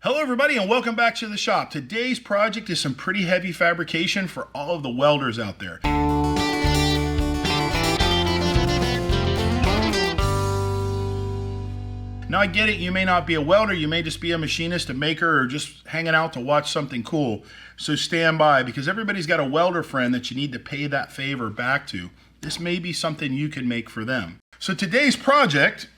Hello everybody and welcome back to the shop. Today's project is some pretty heavy fabrication for all of the welders out there. Now I get it, you may not be a welder, you may just be a machinist, a maker, or just hanging out to watch something cool. So stand by, because everybody's got a welder friend that you need to pay that favor back to. This may be something you can make for them. So today's project,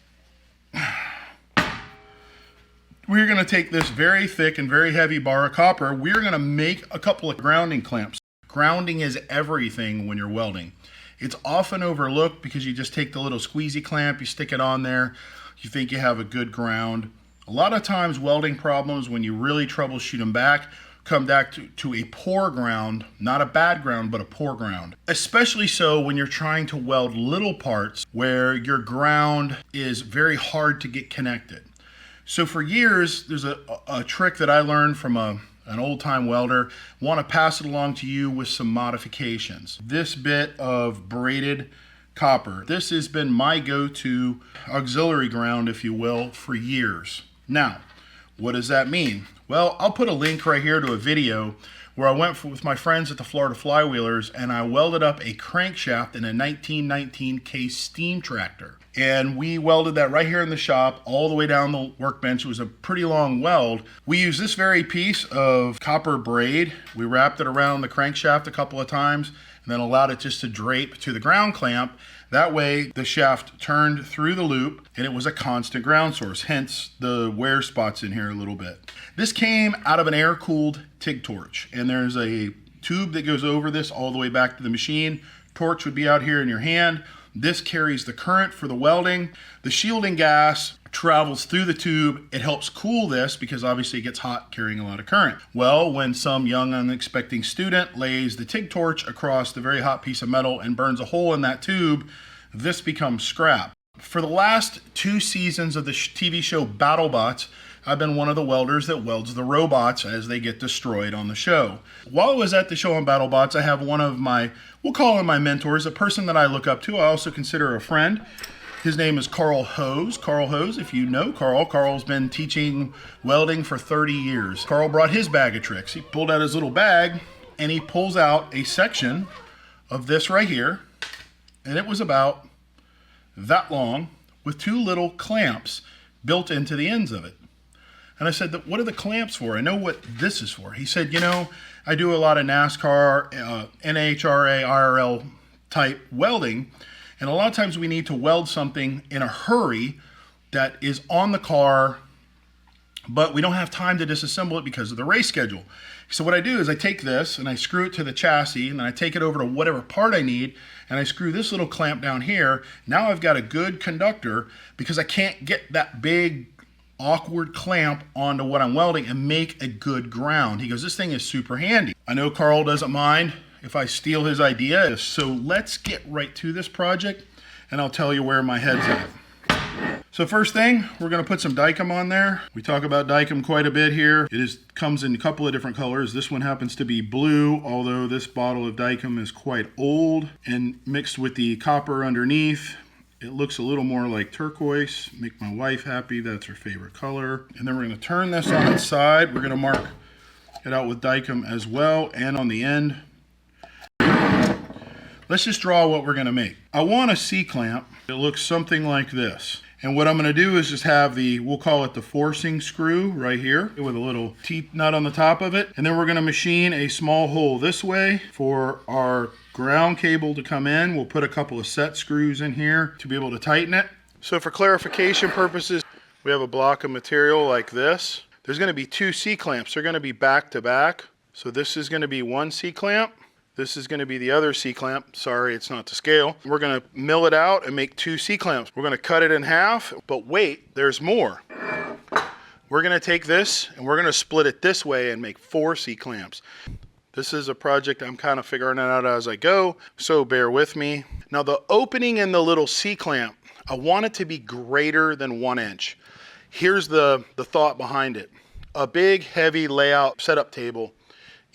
we're going to take this very thick and very heavy bar of copper. We're going to make a couple of grounding clamps. Grounding is everything when you're welding. It's often overlooked because you just take the little squeezy clamp, you stick it on there, you think you have a good ground. A lot of times welding problems, when you really troubleshoot them back, come back to a poor ground, not a bad ground, but a poor ground. Especially so when you're trying to weld little parts where your ground is very hard to get connected. So for years, there's a trick that I learned from an old-time welder. Want to pass it along to you with some modifications. This bit of braided copper, this has been my go-to auxiliary ground, if you will, for years. Now, what does that mean? Well, I'll put a link right here to a video where I went with my friends at the Florida Flywheelers and I welded up a crankshaft in a 1919 Case steam tractor. And we welded that right here in the shop all the way down the workbench. It was a pretty long weld. We used this very piece of copper braid. We wrapped it around the crankshaft a couple of times and then allowed it just to drape to the ground clamp. That way the shaft turned through the loop and it was a constant ground source, hence the wear spots in here a little bit. This came out of an air-cooled TIG torch, and there's a tube that goes over this all the way back to the machine. Torch would be out here in your hand. This carries the current for the welding. The shielding gas travels through the tube. It helps cool this because obviously it gets hot carrying a lot of current. Well, when some young unexpecting student lays the TIG torch across the very hot piece of metal and burns a hole in that tube, this becomes scrap. For the last 2 seasons of the TV show BattleBots, I've been one of the welders that welds the robots as they get destroyed on the show. While I was at the show on BattleBots, I have one of my, we'll call him my mentors, a person that I look up to. I also consider a friend. His name is Carl Hose. Carl Hose, if you know Carl, Carl's been teaching welding for 30 years. Carl brought his bag of tricks. He pulled out his little bag and he pulls out a section of this right here. And it was about that long with 2 little clamps built into the ends of it. And I said, what are the clamps for? I know what this is for. He said, you know, I do a lot of NASCAR, NHRA, IRL type welding. And a lot of times we need to weld something in a hurry that is on the car, but we don't have time to disassemble it because of the race schedule. So what I do is I take this and I screw it to the chassis and then I take it over to whatever part I need and I screw this little clamp down here. Now I've got a good conductor because I can't get that big awkward clamp onto what I'm welding and make a good ground. He goes, this thing is super handy. I know Carl doesn't mind if I steal his idea. So let's get right to this project and I'll tell you where my head's at. So first thing, we're going to put some Dykem on there. We talk about Dykem quite a bit here. It comes in a couple of different colors. This one happens to be blue, although this bottle of Dykem is quite old, and mixed with the copper underneath, it looks a little more like turquoise. Make my wife happy, that's her favorite color. And then we're going to turn this on its side. We're going to mark it out with Dykem as well, and on the end. Let's just draw what we're going to make. I want a C-clamp. It looks something like this. And what I'm going to do is just have we'll call it the forcing screw right here with a little teeth nut on the top of it. And then we're going to machine a small hole this way for our ground cable to come in. We'll put a couple of set screws in here to be able to tighten it. So for clarification purposes, we have a block of material like this. There's going to be 2 C-clamps. They're going to be back to back. So this is going to be one C-clamp. This is going to be the other C-clamp. Sorry, it's not to scale. We're going to mill it out and make 2 C-clamps. We're going to cut it in half, but wait, there's more. We're going to take this and we're going to split it this way and make 4 C-clamps. This is a project I'm kind of figuring it out as I go, so bear with me. Now the opening in the little C-clamp, I want it to be greater than 1 inch. Here's the thought behind it. A big, heavy layout setup table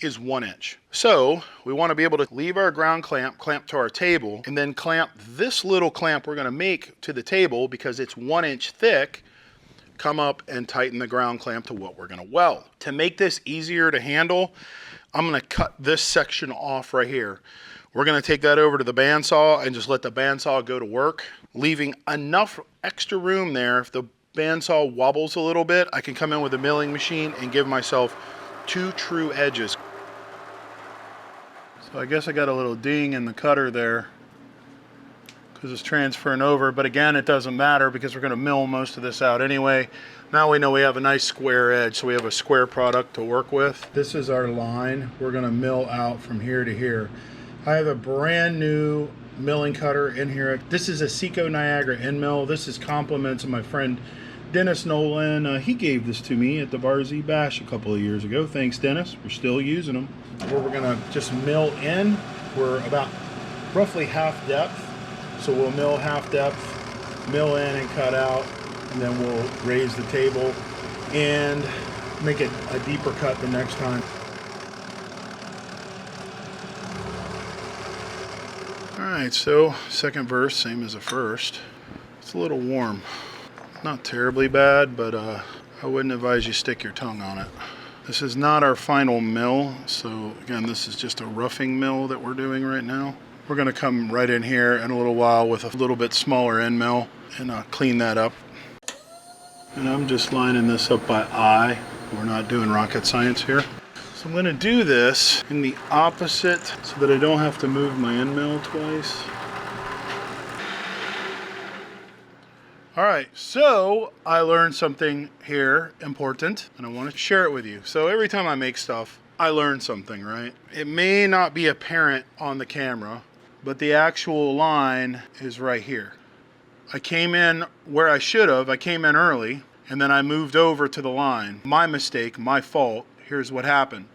is 1 inch. So we want to be able to leave our ground clamp to our table and then clamp this little clamp we're going to make to the table because it's 1 inch thick come up and tighten the ground clamp to what we're gonna weld. To make this easier to handle, I'm gonna cut this section off right here. We're gonna take that over to the bandsaw and just let the bandsaw go to work, leaving enough extra room there. If the bandsaw wobbles a little bit, I can come in with a milling machine and give myself 2 true edges. So I guess I got a little ding in the cutter there because it's transferring over, but again, it doesn't matter because we're gonna mill most of this out anyway. Now we know we have a nice square edge, so we have a square product to work with. This is our line. We're gonna mill out from here to here. I have a brand new milling cutter in here. This is a Seco Niagara end mill. This is compliments of my friend Dennis Nolan. He gave this to me at the Barzy Bash a couple of years ago. Thanks, Dennis. We're still using them. Where we're gonna just mill in. We're about roughly half depth. So we'll mill half depth, mill in and cut out, and then we'll raise the table and make it a deeper cut the next time. Alright, so second verse, same as the first. It's a little warm. Not terribly bad, but I wouldn't advise you stick your tongue on it. This is not our final mill, so again, this is just a roughing mill that we're doing right now. We're going to come right in here in a little while with a little bit smaller end mill and clean that up. And I'm just lining this up by eye. We're not doing rocket science here. So I'm going to do this in the opposite so that I don't have to move my end mill twice. Alright, so I learned something here important and I want to share it with you. So every time I make stuff, I learn something, right? It may not be apparent on the camera, but the actual line is right here. I came in where I should have. I came in early and then I moved over to the line. My mistake, my fault. Here's what happened.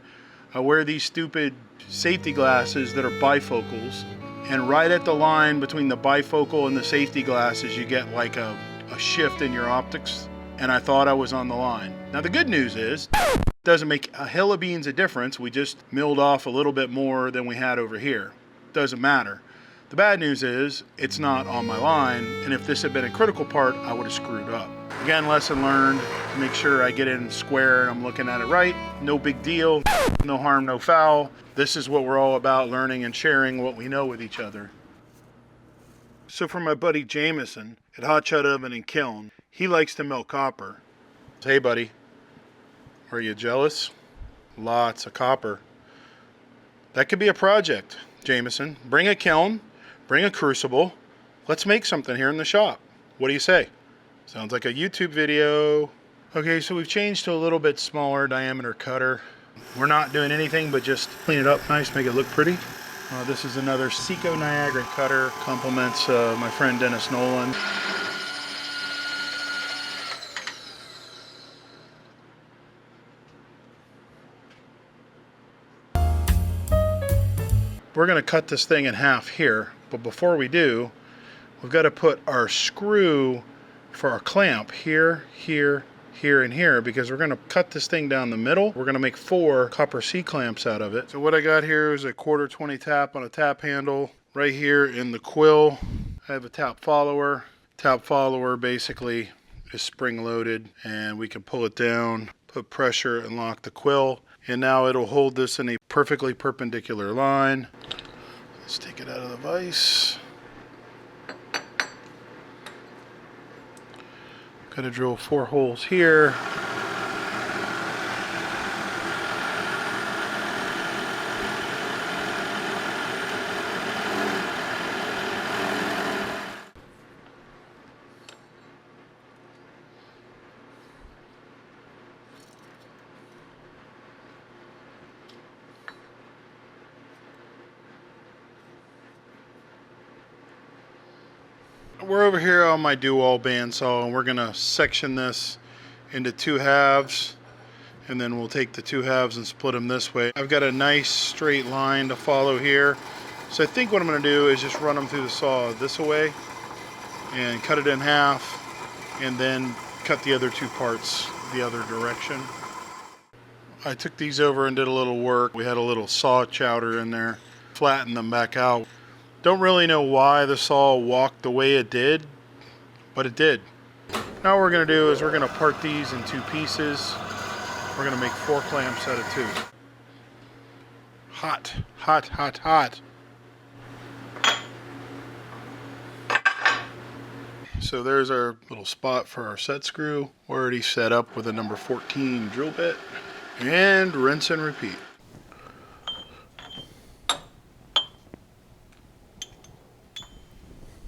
I wear these stupid safety glasses that are bifocals, and right at the line between the bifocal and the safety glasses you get like a shift in your optics, and I thought I was on the line. Now the good news is it doesn't make a hill of beans a difference. We just milled off a little bit more than we had over here. Doesn't matter. The bad news is it's not on my line, and if this had been a critical part, I would have screwed up. Again, lesson learned. Make sure I get in square and I'm looking at it right. No big deal. No harm, no foul. This is what we're all about, learning and sharing what we know with each other. So for my buddy Jameson at Hot Shot Oven and Kiln, he likes to melt copper. Hey buddy, are you jealous? Lots of copper. That could be a project, Jameson. Bring a kiln, bring a crucible. Let's make something here in the shop. What do you say? Sounds like a YouTube video. Okay, so we've changed to a little bit smaller diameter cutter. We're not doing anything but just clean it up nice, make it look pretty. This is another Seco Niagara cutter. Compliments my friend Dennis Nolan. We're going to cut this thing in half here, but before we do, we've got to put our screw for our clamp here, here, here, and here, because we're going to cut this thing down the middle. We're going to make 4 copper C-clamps out of it. So what I got here is a 1/4 tap on a tap handle. Right here in the quill, I have a tap follower. Tap follower basically is spring loaded, and we can pull it down, put pressure, and lock the quill. And now it'll hold this in a perfectly perpendicular line. Let's take it out of the vise. Got to drill 4 holes here. We're over here on my dual bandsaw, and we're gonna section this into 2 halves, and then we'll take the 2 halves and split them this way. I've got a nice straight line to follow here, so I think what I'm gonna do is just run them through the saw this way and cut it in half, and then cut the other 2 parts the other direction. I took these over and did a little work. We had a little saw chowder in there, flattened them back out. Don't really know why the saw walked the way it did, but it did. Now what we're going to do is we're going to part these in 2 pieces. We're going to make 4 clamps out of 2. Hot, hot, hot, hot. So there's our little spot for our set screw. We're already set up with a number 14 drill bit. And rinse and repeat.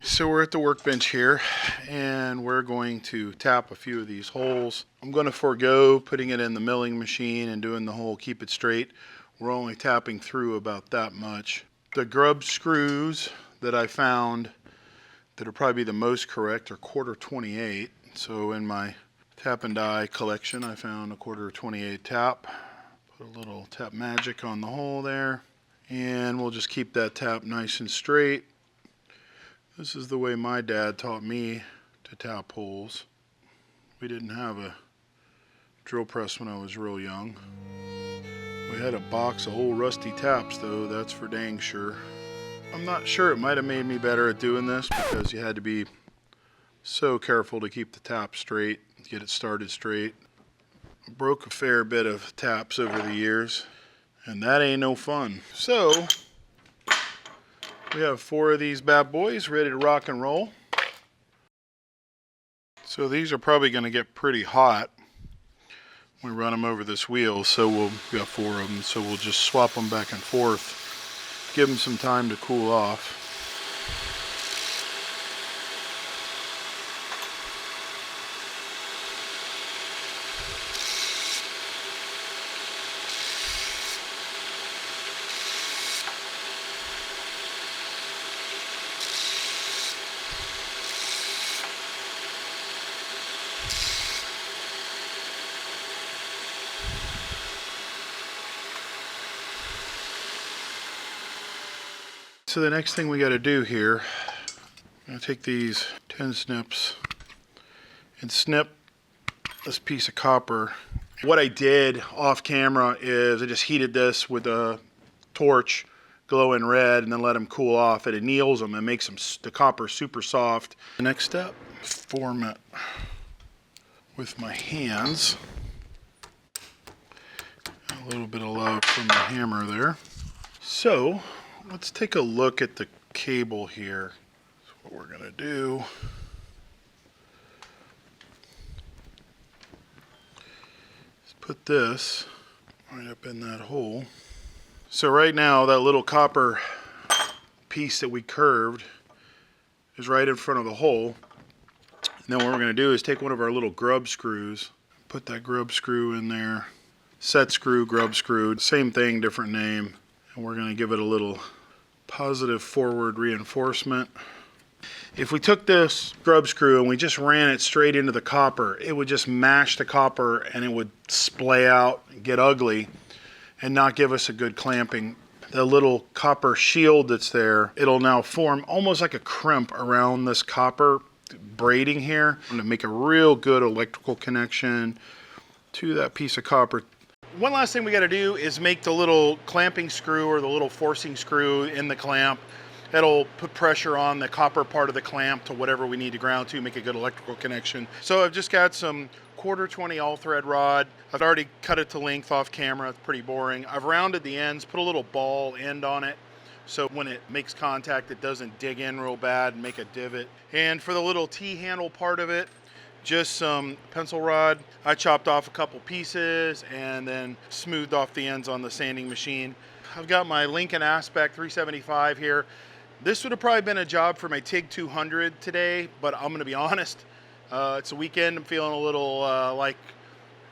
So we're at the workbench here, and we're going to tap a few of these holes. I'm going to forego putting it in the milling machine and doing the whole keep it straight. We're only tapping through about that much. The grub screws that I found that are probably the most correct are 1/4 28. So in my tap and die collection, I found a 1/4 28 tap. Put a little tap magic on the hole there, and we'll just keep that tap nice and straight. This is the way my dad taught me to tap holes. We didn't have a drill press when I was real young. We had a box of old rusty taps though, that's for dang sure. I'm not sure, it might have made me better at doing this because you had to be so careful to keep the tap straight, get it started straight. I broke a fair bit of taps over the years, and that ain't no fun. So we have 4 of these bad boys ready to rock and roll. So these are probably going to get pretty hot when we run them over this wheel. So we got 4 of them, so we'll just swap them back and forth, give them some time to cool off. So the next thing we got to do here, I'm going to take these 10 snips and snip this piece of copper. What I did off camera is I just heated this with a torch, glowing red, and then let them cool off. It anneals them and makes them, the copper super soft. The next step, form it with my hands. A little bit of love from the hammer there. So let's take a look at the cable here. That's what we're going to do. Let's put this right up in that hole. So right now that little copper piece that we curved is right in front of the hole. And then what we're going to do is take one of our little grub screws, put that grub screw in there. Set screw, grub screw, same thing, different name. And we're going to give it a little positive forward reinforcement. If we took this grub screw and we just ran it straight into the copper, it would just mash the copper and it would splay out and get ugly and not give us a good clamping. The little copper shield that's there, it'll now form almost like a crimp around this copper braiding here to make a real good electrical connection to that piece of copper. One last thing we got to do is make the little clamping screw or the little forcing screw in the clamp. That'll put pressure on the copper part of the clamp to whatever we need to ground to, make a good electrical connection. So I've just got some 1/4 20 all thread rod. I've already cut it to length off camera. It's pretty boring. I've rounded the ends, put a little ball end on it, so when it makes contact it doesn't dig in real bad and make a divot. And for the little T-handle part of it, just some pencil rod. I chopped off a couple pieces and then smoothed off the ends on the sanding machine. I've got my Lincoln Aspect 375 here. This would have probably been a job for my TIG 200 today, but I'm gonna be honest, it's a weekend. I'm feeling a little like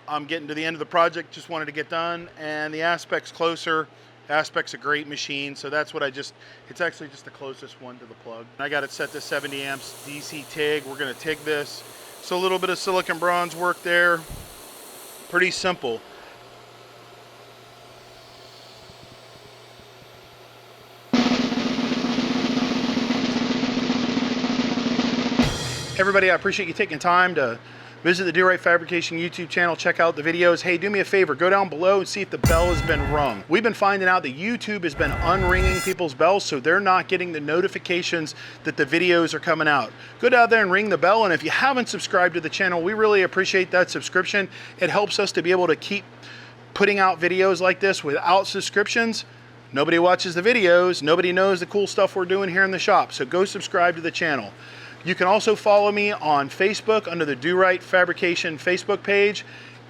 I'm getting to the end of the project, just wanted to get done, and the Aspect's closer. Aspect's a great machine, so that's what it's actually just the closest one to the plug. I got it set to 70 amps DC TIG. We're gonna TIG this. So a little bit of silicon bronze work there. Pretty simple. Everybody, I appreciate you taking time to Visit the Do Right Fabrication YouTube channel, check out the videos. Hey, do me a favor, go down below and see if the bell has been rung. We've been finding out that YouTube has been unringing people's bells, so they're not getting the notifications that the videos are coming out. Go down there and ring the bell, and if you haven't subscribed to the channel, we really appreciate that subscription. It helps us to be able to keep putting out videos like this. Without subscriptions, nobody watches the videos, nobody knows the cool stuff we're doing here in the shop, so go subscribe to the channel. You can also follow me on Facebook under the Do Right Fabrication Facebook page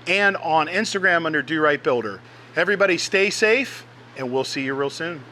and on Instagram under Do Right Builder. Everybody stay safe, and we'll see you real soon.